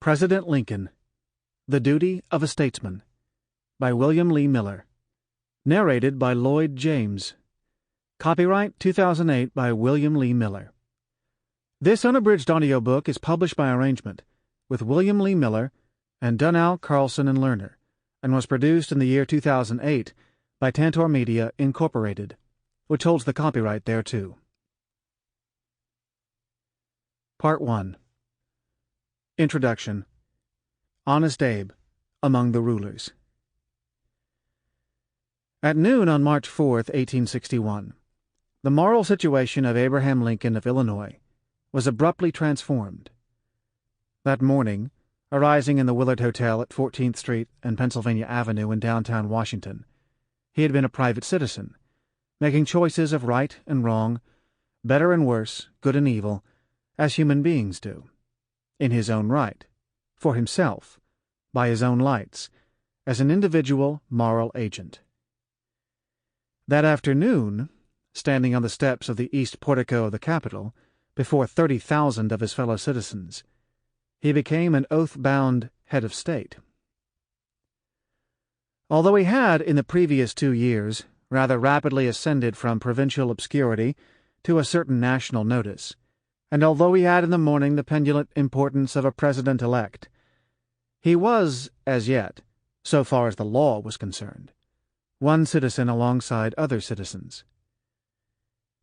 President Lincoln, The Duty of a Statesman, by William Lee Miller. Narrated by Lloyd James. Copyright 2008 by William Lee Miller. This unabridged audiobook is published by arrangement with William Lee Miller and Dunal, Carlson and Lerner, and was produced in the year 2008 by Tantor Media, Incorporated, which holds the copyright thereto. Part 1. Introduction. Honest Abe, Among the Rulers. At noon on March 4, 1861, the moral situation of Abraham Lincoln of Illinois was abruptly transformed. That morning, arising in the Willard Hotel at 14th Street and Pennsylvania Avenue in downtown Washington, he had been a private citizen, making choices of right and wrong, better and worse, good and evil, as human beings do, in his own right, for himself, by his own lights, as an individual moral agent. That afternoon, standing on the steps of the east portico of the Capitol, before 30,000 of his fellow citizens, he became an oath-bound head of state. Although he had, in the previous 2 years, rather rapidly ascended from provincial obscurity to a certain national notice, and although he had in the morning the petulant importance of a president-elect, he was, as yet, so far as the law was concerned, one citizen alongside other citizens.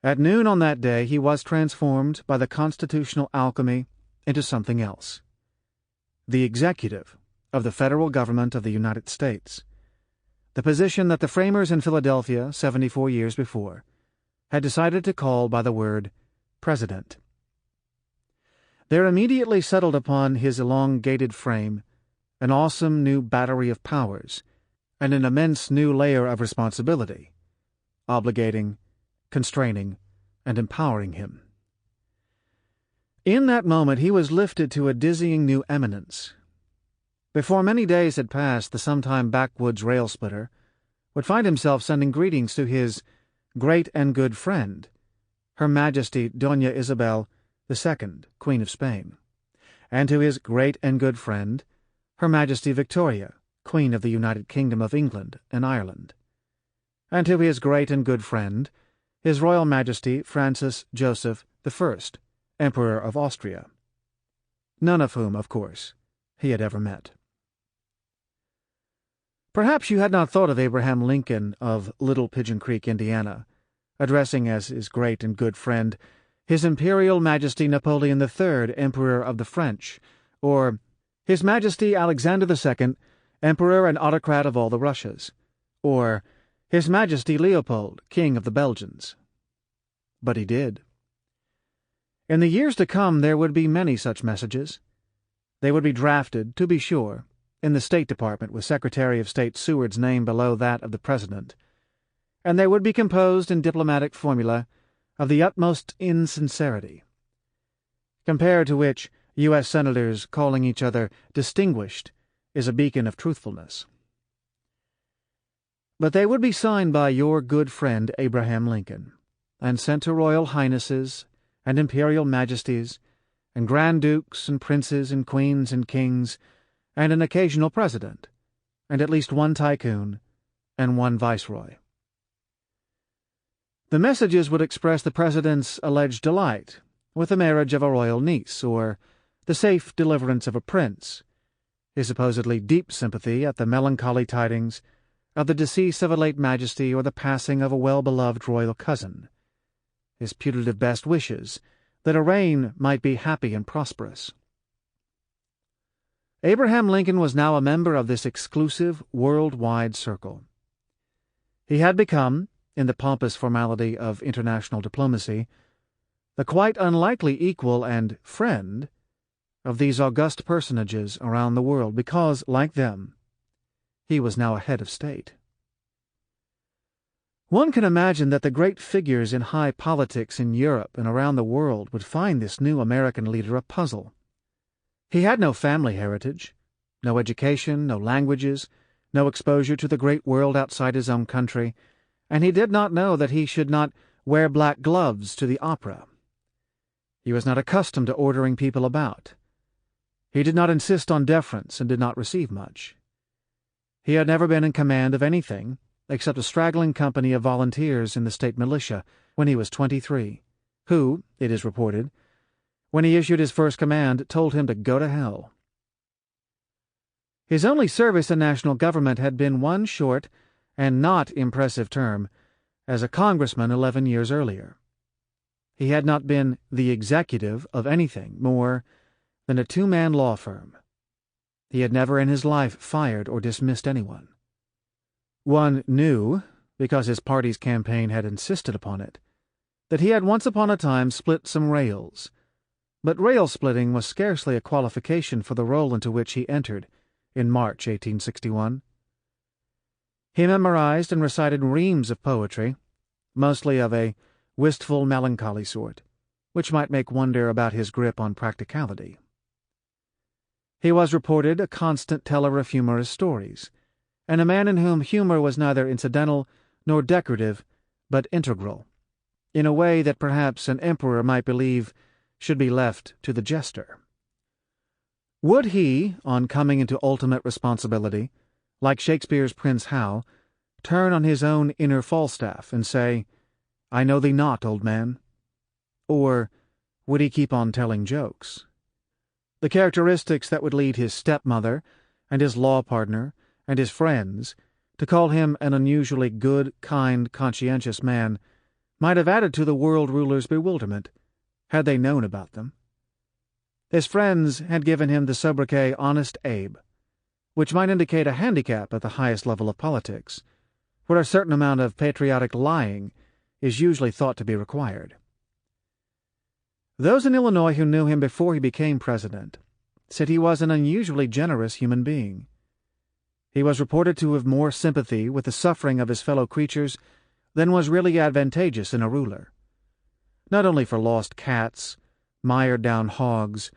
At noon on that day he was transformed by the constitutional alchemy into something else: the executive of the federal government of the United States, the position that the framers in Philadelphia 74 years before had decided to call by the word president. There immediately settled upon his elongated frame an awesome new battery of powers and an immense new layer of responsibility, obligating, constraining, and empowering him. In that moment he was lifted to a dizzying new eminence. Before many days had passed, the sometime backwoods rail-splitter would find himself sending greetings to his great and good friend, Her Majesty Doña Isabel II, Queen of Spain, and to his great and good friend, Her Majesty Victoria, Queen of the United Kingdom of England and Ireland, and to his great and good friend, His Royal Majesty Francis Joseph I, Emperor of Austria, none of whom, of course, he had ever met. Perhaps you had not thought of Abraham Lincoln of Little Pigeon Creek, Indiana, addressing as his great and good friend His Imperial Majesty Napoleon III, Emperor of the French, or His Majesty Alexander II, Emperor and Autocrat of all the Russias, or His Majesty Leopold, King of the Belgians. But he did. In the years to come there would be many such messages. They would be drafted, to be sure, in the State Department with Secretary of State Seward's name below that of the President, and they would be composed in diplomatic formula of the utmost insincerity, compared to which U.S. senators calling each other distinguished is a beacon of truthfulness. But they would be signed by your good friend Abraham Lincoln, and sent to royal highnesses and imperial majesties, and grand dukes and princes and queens and kings, and an occasional president, and at least one tycoon, and one viceroy. The messages would express the president's alleged delight with the marriage of a royal niece, or the safe deliverance of a prince, his supposedly deep sympathy at the melancholy tidings of the decease of a late majesty or the passing of a well-beloved royal cousin, his putative best wishes that a reign might be happy and prosperous. Abraham Lincoln was now a member of this exclusive, world-wide circle. He had become, in the pompous formality of international diplomacy, the quite unlikely equal and friend of these august personages around the world because, like them, he was now a head of state. One can imagine that the great figures in high politics in Europe and around the world would find this new American leader a puzzle. He had no family heritage, no education, no languages, no exposure to the great world outside his own country, and he did not know that he should not wear black gloves to the opera. He was not accustomed to ordering people about. He did not insist on deference and did not receive much. He had never been in command of anything except a straggling company of volunteers in the state militia when he was 23, who, it is reported, when he issued his first command, told him to go to hell. His only service in national government had been one short and not impressive term as a congressman 11 years earlier. He had not been the executive of anything more than a two-man law firm. He had never in his life fired or dismissed anyone. One knew, because his party's campaign had insisted upon it, that he had once upon a time split some rails, but rail-splitting was scarcely a qualification for the role into which he entered in March 1861. He memorized and recited reams of poetry, mostly of a wistful, melancholy sort, which might make wonder about his grip on practicality. He was reported a constant teller of humorous stories, and a man in whom humor was neither incidental nor decorative, but integral, in a way that perhaps an emperor might believe should be left to the jester. Would he, on coming into ultimate responsibility, like Shakespeare's Prince Hal, turn on his own inner Falstaff and say, "I know thee not, old man"? Or would he keep on telling jokes? The characteristics that would lead his stepmother and his law partner and his friends to call him an unusually good, kind, conscientious man might have added to the world ruler's bewilderment, had they known about them. His friends had given him the sobriquet Honest Abe, which might indicate a handicap at the highest level of politics, where a certain amount of patriotic lying is usually thought to be required. Those in Illinois who knew him before he became president said he was an unusually generous human being. He was reported to have more sympathy with the suffering of his fellow creatures than was really advantageous in a ruler, not only for lost cats, mired-down hogs,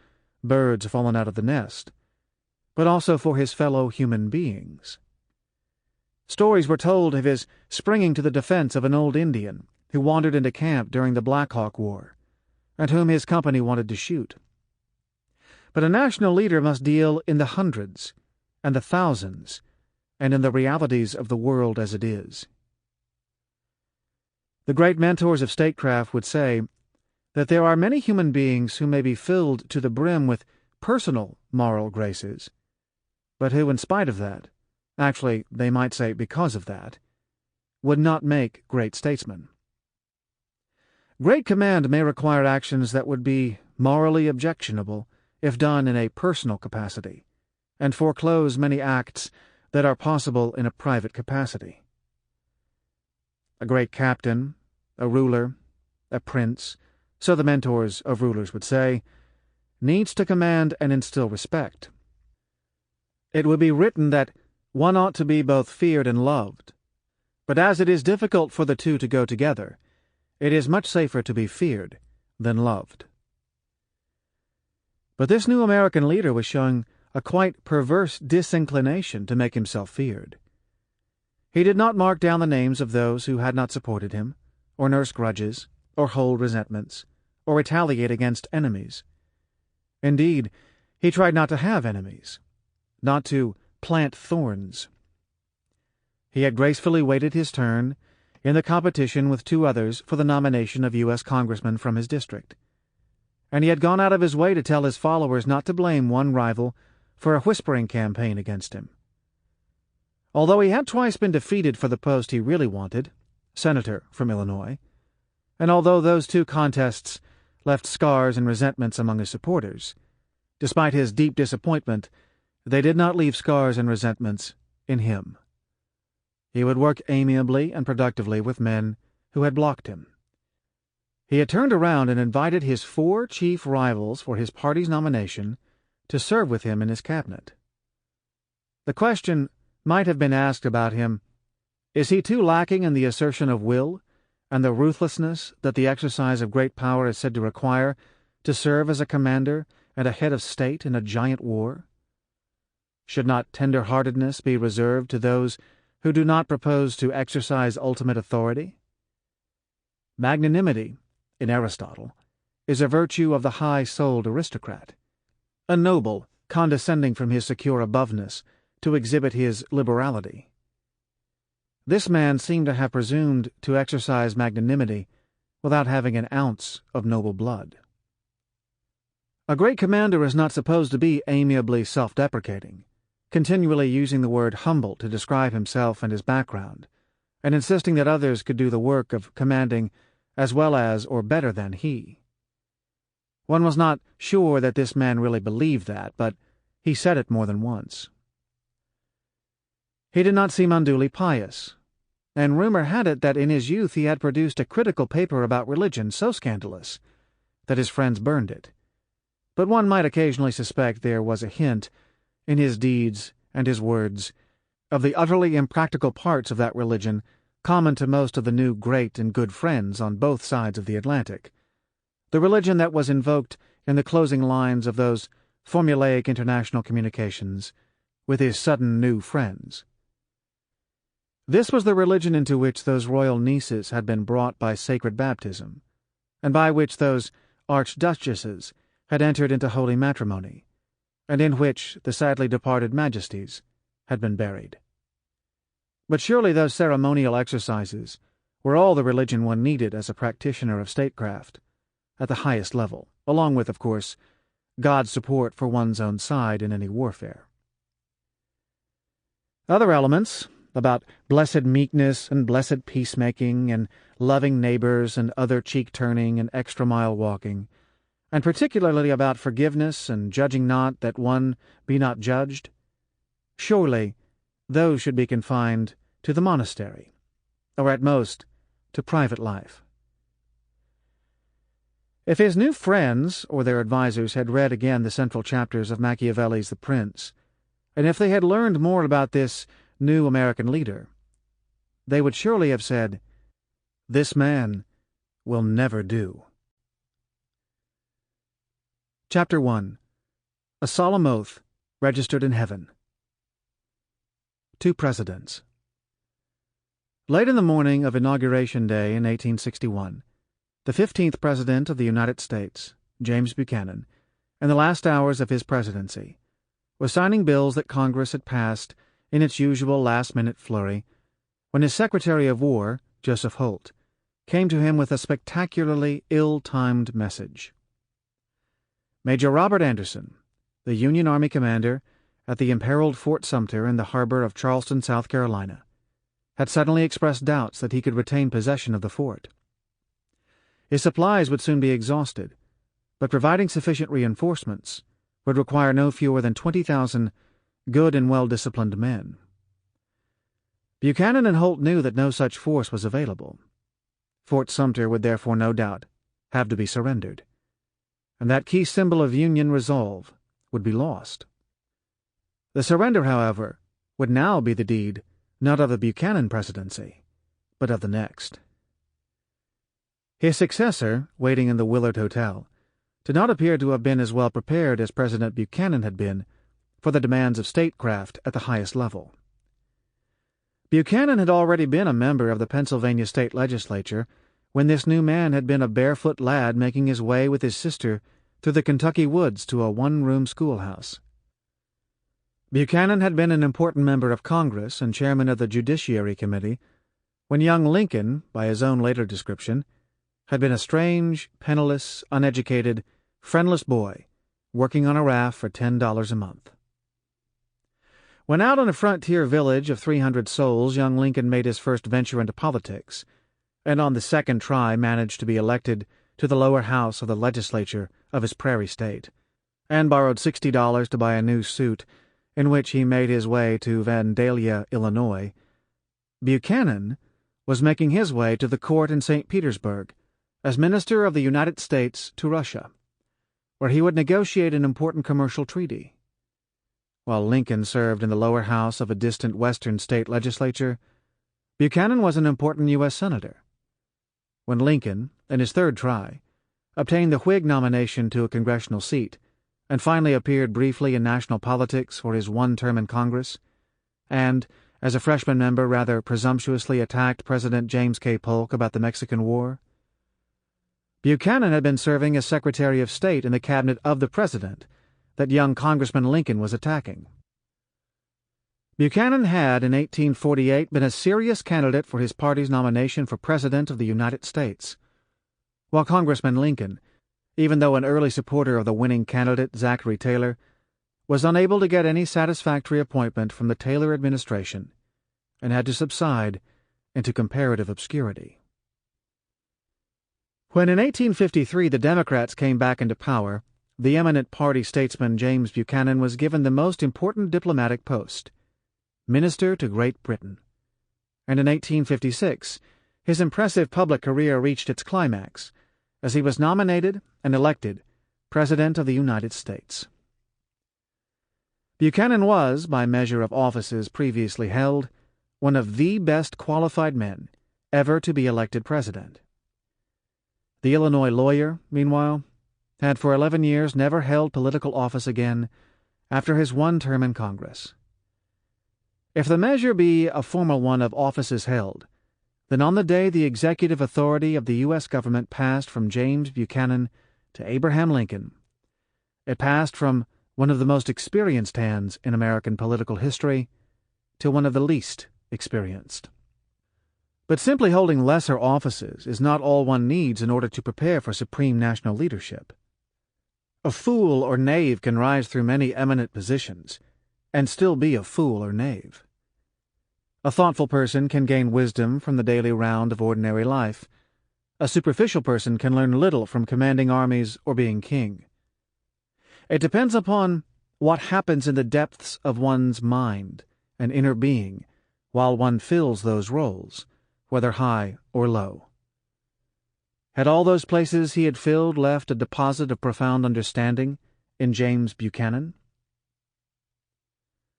birds fallen out of the nest, but also for his fellow human beings. Stories were told of his springing to the defense of an old Indian who wandered into camp during the Black Hawk War, and whom his company wanted to shoot. But a national leader must deal in the hundreds and the thousands, and in the realities of the world as it is. The great mentors of statecraft would say that there are many human beings who may be filled to the brim with personal moral graces, but who, in spite of that, actually, they might say because of that, would not make great statesmen. Great command may require actions that would be morally objectionable if done in a personal capacity, and foreclose many acts that are possible in a private capacity. A great captain, a ruler, a prince, so the mentors of rulers would say, needs to command and instill respect. It would be written that one ought to be both feared and loved, but as it is difficult for the two to go together, it is much safer to be feared than loved. But this new American leader was showing a quite perverse disinclination to make himself feared. He did not mark down the names of those who had not supported him, or nurse grudges, or hold resentments, or retaliate against enemies. Indeed, he tried not to have enemies, not to plant thorns. He had gracefully waited his turn in the competition with two others for the nomination of U.S. Congressman from his district, and he had gone out of his way to tell his followers not to blame one rival for a whispering campaign against him. Although he had twice been defeated for the post he really wanted, senator from Illinois, and although those two contests left scars and resentments among his supporters, despite his deep disappointment, they did not leave scars and resentments in him. He would work amiably and productively with men who had blocked him. He had turned around and invited his four chief rivals for his party's nomination to serve with him in his cabinet. The question might have been asked about him, is he too lacking in the assertion of will and the ruthlessness that the exercise of great power is said to require to serve as a commander and a head of state in a giant war? Should not tender-heartedness be reserved to those who do not propose to exercise ultimate authority? Magnanimity, in Aristotle, is a virtue of the high-souled aristocrat, a noble, condescending from his secure aboveness to exhibit his liberality. This man seemed to have presumed to exercise magnanimity without having an ounce of noble blood. A great commander is not supposed to be amiably self-deprecating, continually using the word humble to describe himself and his background, and insisting that others could do the work of commanding as well as or better than he. One was not sure that this man really believed that, but he said it more than once. He did not seem unduly pious, and rumor had it that in his youth he had produced a critical paper about religion so scandalous that his friends burned it. But one might occasionally suspect there was a hint, in his deeds and his words, of the utterly impractical parts of that religion common to most of the new great and good friends on both sides of the Atlantic, the religion that was invoked in the closing lines of those formulaic international communications with his sudden new friends. This was the religion into which those royal nieces had been brought by sacred baptism, and by which those archduchesses had entered into holy matrimony, and in which the sadly departed majesties had been buried. But surely those ceremonial exercises were all the religion one needed as a practitioner of statecraft, at the highest level, along with, of course, God's support for one's own side in any warfare. Other elements, about blessed meekness and blessed peacemaking and loving neighbors and other cheek-turning and extra-mile walking, and particularly about forgiveness and judging not that one be not judged, surely those should be confined to the monastery, or at most to private life. If his new friends or their advisers had read again the central chapters of Machiavelli's The Prince, and if they had learned more about this new American leader, they would surely have said, "This man will never do." Chapter 1. A Solemn Oath Registered in Heaven. 2 Presidents. Late in the morning of Inauguration Day in 1861, the 15th President of the United States, James Buchanan, in the last hours of his presidency, was signing bills that Congress had passed in its usual last-minute flurry, when his Secretary of War, Joseph Holt, came to him with a spectacularly ill-timed message. Major Robert Anderson, the Union Army commander at the imperiled Fort Sumter in the harbor of Charleston, South Carolina, had suddenly expressed doubts that he could retain possession of the fort. His supplies would soon be exhausted, but providing sufficient reinforcements would require no fewer than 20,000 good and well-disciplined men. Buchanan and Holt knew that no such force was available. Fort Sumter would therefore, no doubt, have to be surrendered, and that key symbol of Union resolve would be lost. The surrender, however, would now be the deed not of the Buchanan presidency, but of the next. His successor, waiting in the Willard Hotel, did not appear to have been as well prepared as President Buchanan had been for the demands of statecraft at the highest level. Buchanan had already been a member of the Pennsylvania state legislature when this new man had been a barefoot lad making his way with his sister through the Kentucky woods to a one-room schoolhouse. Buchanan had been an important member of Congress and chairman of the Judiciary Committee when young Lincoln, by his own later description, had been a strange, penniless, uneducated, friendless boy working on a raft for $10 a month. When out in a frontier village of 300 souls, young Lincoln made his first venture into politics, and on the second try managed to be elected to the lower house of the legislature of his prairie state, and borrowed $60 to buy a new suit in which he made his way to Vandalia, Illinois, Buchanan was making his way to the court in St. Petersburg as Minister of the United States to Russia, where he would negotiate an important commercial treaty. While Lincoln served in the lower house of a distant western state legislature, Buchanan was an important U.S. senator. When Lincoln, in his third try, obtained the Whig nomination to a congressional seat, and finally appeared briefly in national politics for his one term in Congress, and, as a freshman member, rather presumptuously attacked President James K. Polk about the Mexican War, Buchanan had been serving as Secretary of State in the cabinet of the President that young Congressman Lincoln was attacking. Buchanan had, in 1848, been a serious candidate for his party's nomination for President of the United States, while Congressman Lincoln, even though an early supporter of the winning candidate Zachary Taylor, was unable to get any satisfactory appointment from the Taylor administration and had to subside into comparative obscurity. When in 1853 the Democrats came back into power, the eminent party statesman James Buchanan was given the most important diplomatic post, Minister to Great Britain, and in 1856 his impressive public career reached its climax as he was nominated and elected President of the United States. Buchanan was, by measure of offices previously held, one of the best qualified men ever to be elected president. The Illinois lawyer, meanwhile, had for 11 years never held political office again after his one term in Congress. If the measure be a formal one of offices held, then on the day the executive authority of the U.S. government passed from James Buchanan to Abraham Lincoln, it passed from one of the most experienced hands in American political history to one of the least experienced. But simply holding lesser offices is not all one needs in order to prepare for supreme national leadership. A fool or knave can rise through many eminent positions and still be a fool or knave. A thoughtful person can gain wisdom from the daily round of ordinary life. A superficial person can learn little from commanding armies or being king. It depends upon what happens in the depths of one's mind and inner being while one fills those roles, whether high or low. Had all those places he had filled left a deposit of profound understanding in James Buchanan?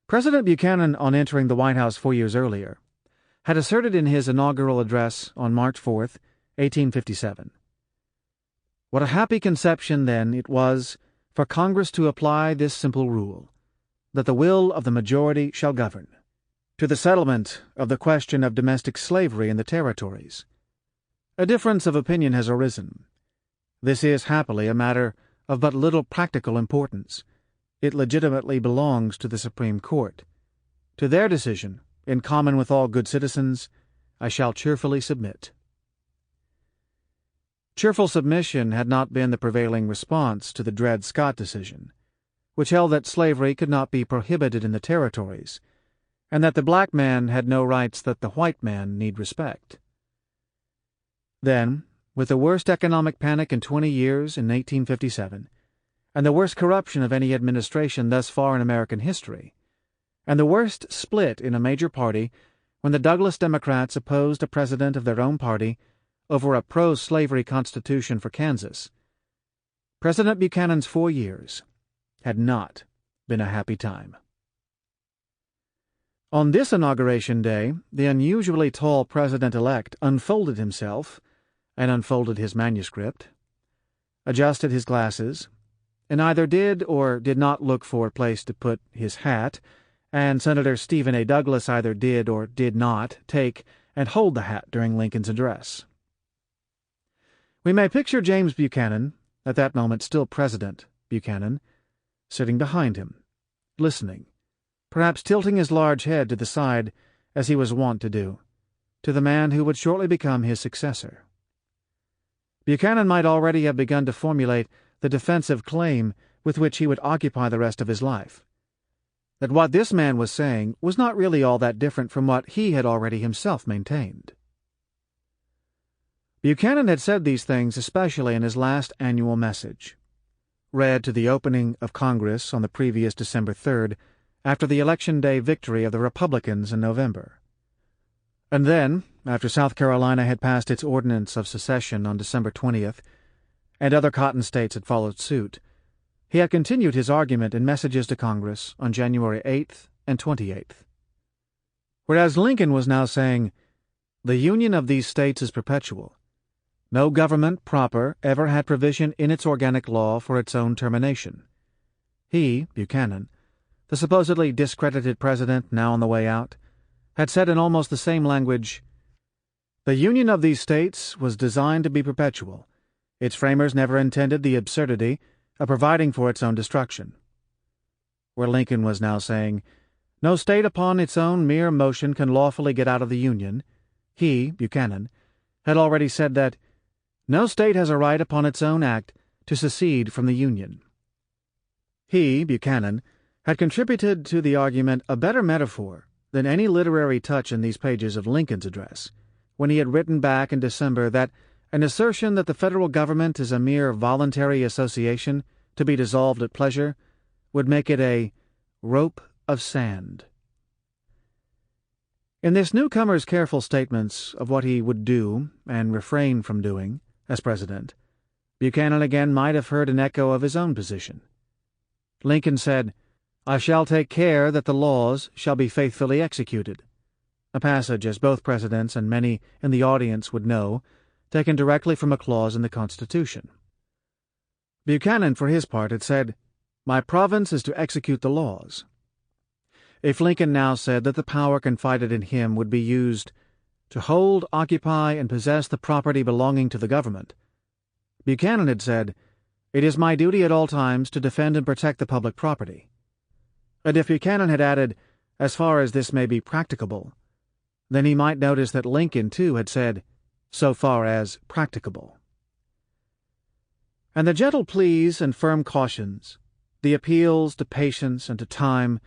President Buchanan, on entering the White House 4 years earlier, had asserted in his inaugural address on March 4, 1857, "What a happy conception, then, it was for Congress to apply this simple rule, that the will of the majority shall govern, to the settlement of the question of domestic slavery in the territories. A difference of opinion has arisen. This is, happily, a matter of but little practical importance. It legitimately belongs to the Supreme Court. To their decision, in common with all good citizens, I shall cheerfully submit." Cheerful submission had not been the prevailing response to the Dred Scott decision, which held that slavery could not be prohibited in the territories, and that the black man had no rights that the white man need respect. Then, with the worst economic panic in 20 years in 1857, and the worst corruption of any administration thus far in American history, and the worst split in a major party when the Douglas Democrats opposed a president of their own party over a pro-slavery constitution for Kansas, President Buchanan's 4 years had not been a happy time. On this inauguration day, the unusually tall president-elect unfolded himself and unfolded his manuscript, adjusted his glasses, and either did or did not look for a place to put his hat, and Senator Stephen A. Douglas either did or did not take and hold the hat during Lincoln's address. We may picture James Buchanan, at that moment still President Buchanan, sitting behind him, listening, perhaps tilting his large head to the side as he was wont to do, to the man who would shortly become his successor. Buchanan might already have begun to formulate the defensive claim with which he would occupy the rest of his life, that what this man was saying was not really all that different from what he had already himself maintained. Buchanan had said these things especially in his last annual message, read to the opening of Congress on the previous December 3rd, after the Election Day victory of the Republicans in November. And then, after South Carolina had passed its ordinance of secession on December 20th, and other cotton states had followed suit, he had continued his argument in messages to Congress on January 8th and 28th. Whereas Lincoln was now saying, "The union of these states is perpetual. No government proper ever had provision in its organic law for its own termination." He, Buchanan, the supposedly discredited president now on the way out, had said in almost the same language, "The union of these states was designed to be perpetual. Its framers never intended the absurdity of providing for its own destruction. where Lincoln was now saying, "No state upon its own mere motion can lawfully get out of the Union," he, Buchanan, had already said that no state has a right upon its own act to secede from the Union. He, Buchanan, had contributed to the argument a better metaphor than any literary touch in these pages of Lincoln's address, when he had written back in December that an assertion that the federal government is a mere voluntary association to be dissolved at pleasure would make it a rope of sand. In this newcomer's careful statements of what he would do and refrain from doing as president, Buchanan again might have heard an echo of his own position. Lincoln said, "I shall take care that the laws shall be faithfully executed," a passage, as both presidents and many in the audience would know, taken directly from a clause in the Constitution. Buchanan, for his part, had said, "My province is to execute the laws." If Lincoln now said that the power confided in him would be used to hold, occupy, and possess the property belonging to the government, Buchanan had said, "It is my duty at all times to defend and protect the public property." And if Buchanan had added, "as far as this may be practicable," then he might notice that Lincoln, too, had said, "so far as practicable." And the gentle pleas and firm cautions, the appeals to patience and to time,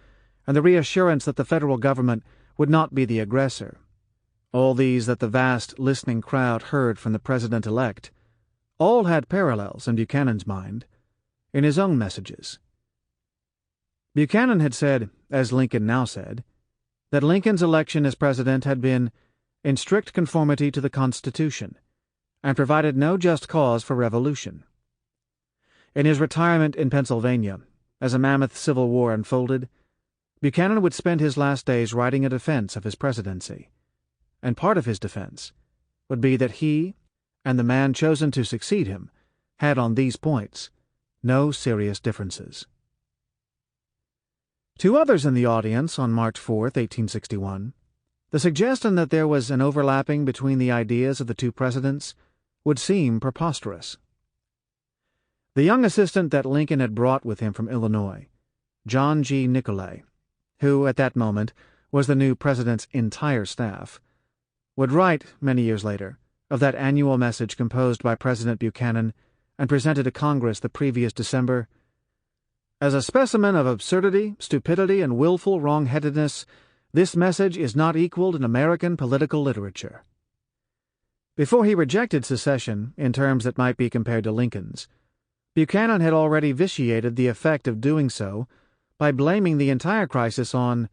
and the reassurance that the federal government would not be the aggressor, all these that the vast listening crowd heard from the president-elect, all had parallels in Buchanan's mind, in his own messages. Buchanan had said, as Lincoln now said, that Lincoln's election as president had been in strict conformity to the Constitution, and provided no just cause for revolution. In his retirement in Pennsylvania, as a mammoth civil war unfolded, Buchanan would spend his last days writing a defense of his presidency, and part of his defense would be that he and the man chosen to succeed him had on these points no serious differences. To others in the audience on March 4, 1861, the suggestion that there was an overlapping between the ideas of the two presidents would seem preposterous. The young assistant that Lincoln had brought with him from Illinois, John G. Nicolay, who at that moment was the new president's entire staff, would write, many years later, of that annual message composed by President Buchanan and presented to Congress the previous December, "As a specimen of absurdity, stupidity, and willful wrong-headedness, this message is not equaled in American political literature." Before he rejected secession in terms that might be compared to Lincoln's, Buchanan had already vitiated the effect of doing so by blaming the entire crisis on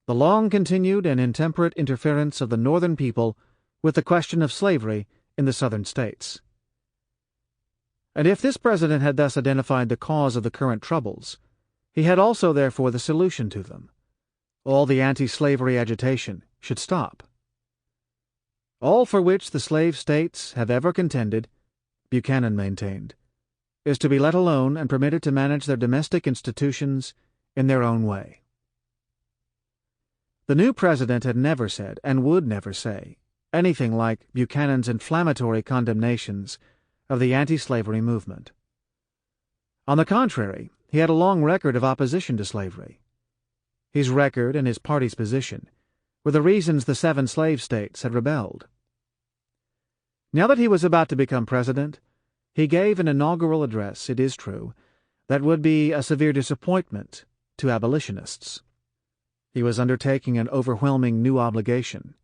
the long-continued and intemperate interference of the Northern people with the question of slavery in the Southern states. And if this president had thus identified the cause of the current troubles, he had also therefore the solution to them. All the anti-slavery agitation should stop. All for which the slave states have ever contended, Buchanan maintained, is to be let alone and permitted to manage their domestic institutions in their own way. The new president had never said, and would never say, anything like Buchanan's inflammatory condemnations of the anti-slavery movement. On the contrary, he had a long record of opposition to slavery. His record and his party's position were the reasons the 7 slave states had rebelled. Now that he was about to become president, he gave an inaugural address, it is true, that would be a severe disappointment to abolitionists. He was undertaking an overwhelming new obligation.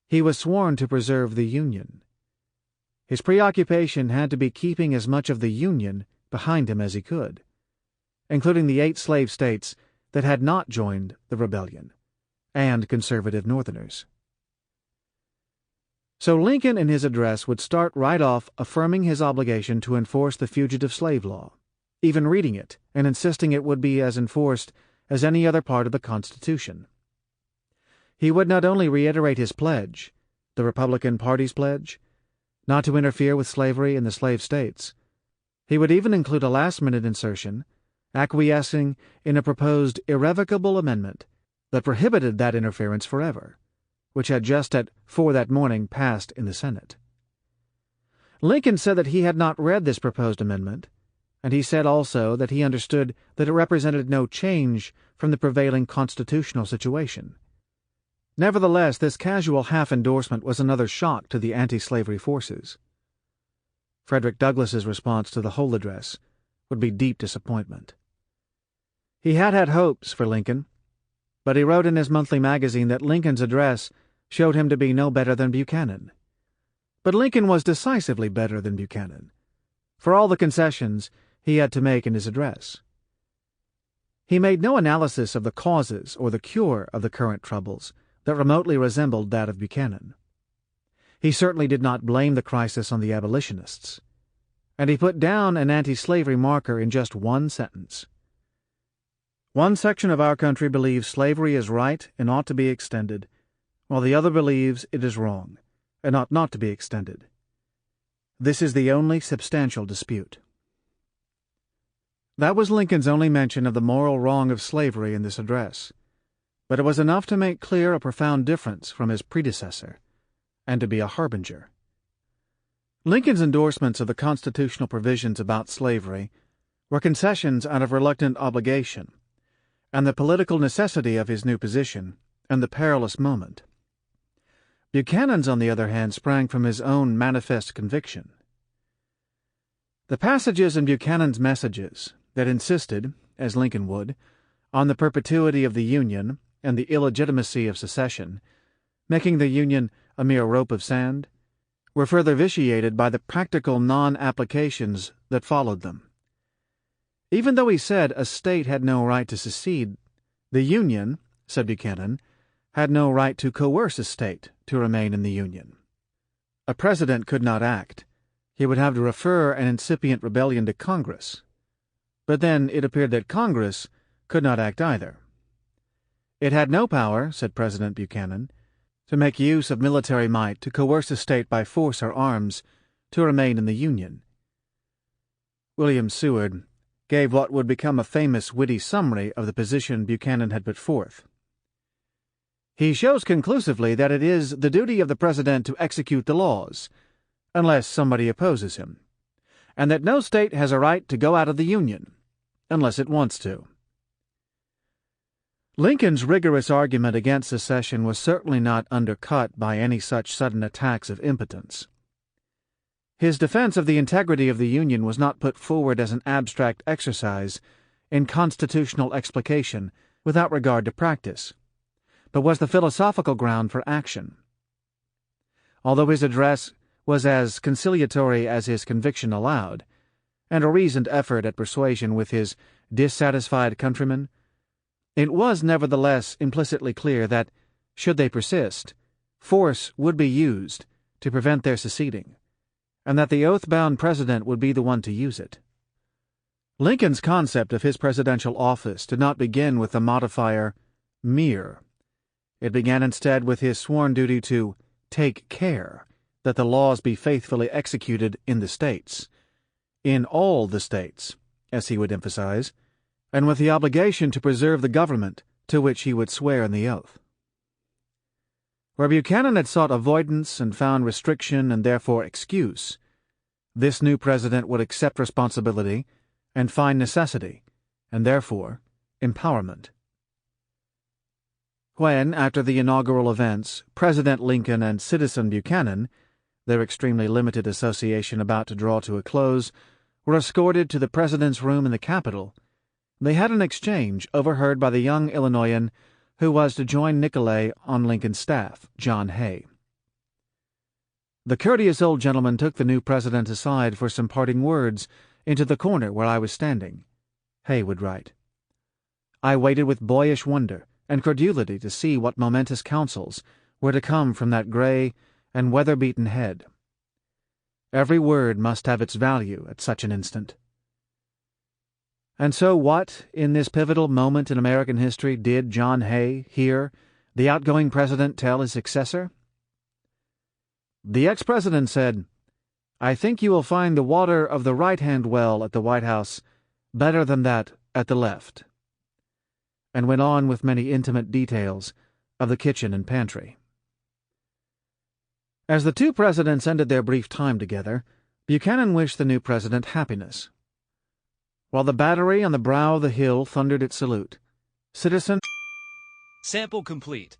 He was sworn to preserve the Union. His preoccupation had to be keeping as much of the Union behind him as he could, including the 8 slave states that had not joined the rebellion, and conservative Northerners. So Lincoln in his address would start right off affirming his obligation to enforce the fugitive slave law, even reading it and insisting it would be as enforced as any other part of the Constitution. He would not only reiterate his pledge, the Republican Party's pledge, not to interfere with slavery in the slave states, he would even include a last-minute insertion, acquiescing in a proposed irrevocable amendment that prohibited that interference forever, which had just at 4 that morning passed in the Senate. Lincoln said that he had not read this proposed amendment, and he said also that he understood that it represented no change from the prevailing constitutional situation. Nevertheless, this casual half-endorsement was another shock to the anti-slavery forces. Frederick Douglass's response to the whole address would be deep disappointment. He had had hopes for Lincoln, but he wrote in his monthly magazine that Lincoln's address showed him to be no better than Buchanan. But Lincoln was decisively better than Buchanan, for all the concessions he had to make in his address. He made no analysis of the causes or the cure of the current troubles that remotely resembled that of Buchanan. He certainly did not blame the crisis on the abolitionists, and he put down an anti-slavery marker in just one sentence. One section of our country believes slavery is right and ought to be extended, while the other believes it is wrong and ought not to be extended. This is the only substantial dispute. That was Lincoln's only mention of the moral wrong of slavery in this address, but it was enough to make clear a profound difference from his predecessor, and to be a harbinger. Lincoln's endorsements of the constitutional provisions about slavery were concessions out of reluctant obligation, and the political necessity of his new position, and the perilous moment. Buchanan's, on the other hand, sprang from his own manifest conviction. The passages in Buchanan's messages that insisted, as Lincoln would, on the perpetuity of the Union and the illegitimacy of secession, making the Union a mere rope of sand, were further vitiated by the practical non-applications that followed them. Even though he said a state had no right to secede, the Union, said Buchanan, had no right to coerce a state to remain in the Union. A president could not act. He would have to refer an incipient rebellion to Congress. But then it appeared that Congress could not act either. It had no power, said President Buchanan, to make use of military might to coerce a state by force or arms to remain in the Union. William Seward gave what would become a famous witty summary of the position Buchanan had put forth. He shows conclusively that it is the duty of the President to execute the laws, unless somebody opposes him, and that no state has a right to go out of the Union, unless it wants to. Lincoln's rigorous argument against secession was certainly not undercut by any such sudden attacks of impotence. His defense of the integrity of the Union was not put forward as an abstract exercise in constitutional explication without regard to practice, but was the philosophical ground for action. Although his address was as conciliatory as his conviction allowed, and a reasoned effort at persuasion with his dissatisfied countrymen, it was nevertheless implicitly clear that, should they persist, force would be used to prevent their seceding, and that the oath-bound president would be the one to use it. Lincoln's concept of his presidential office did not begin with the modifier mere. It began instead with his sworn duty to take care that the laws be faithfully executed in the states, in all the states, as he would emphasize, and with the obligation to preserve the government to which he would swear in the oath. Where Buchanan had sought avoidance and found restriction and therefore excuse, this new president would accept responsibility and find necessity, and therefore empowerment. When, after the inaugural events, President Lincoln and Citizen Buchanan, their extremely limited association about to draw to a close, were escorted to the president's room in the Capitol, they had an exchange overheard by the young Illinoisan who was to join Nicolay on Lincoln's staff, John Hay. The courteous old gentleman took the new president aside for some parting words into the corner where I was standing, Hay would write. I waited with boyish wonder and credulity to see what momentous counsels were to come from that gray and weather-beaten head. Every word must have its value at such an instant. And so what, in this pivotal moment in American history, did John Hay hear the outgoing president tell his successor? The ex-president said, I think you will find the water of the right-hand well at the White House better than that at the left, and went on with many intimate details of the kitchen and pantry. As the two presidents ended their brief time together, Buchanan wished the new president happiness. while the battery on the brow of the hill thundered its salute. "Citizen—" Sample complete.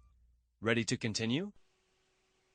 Ready to continue?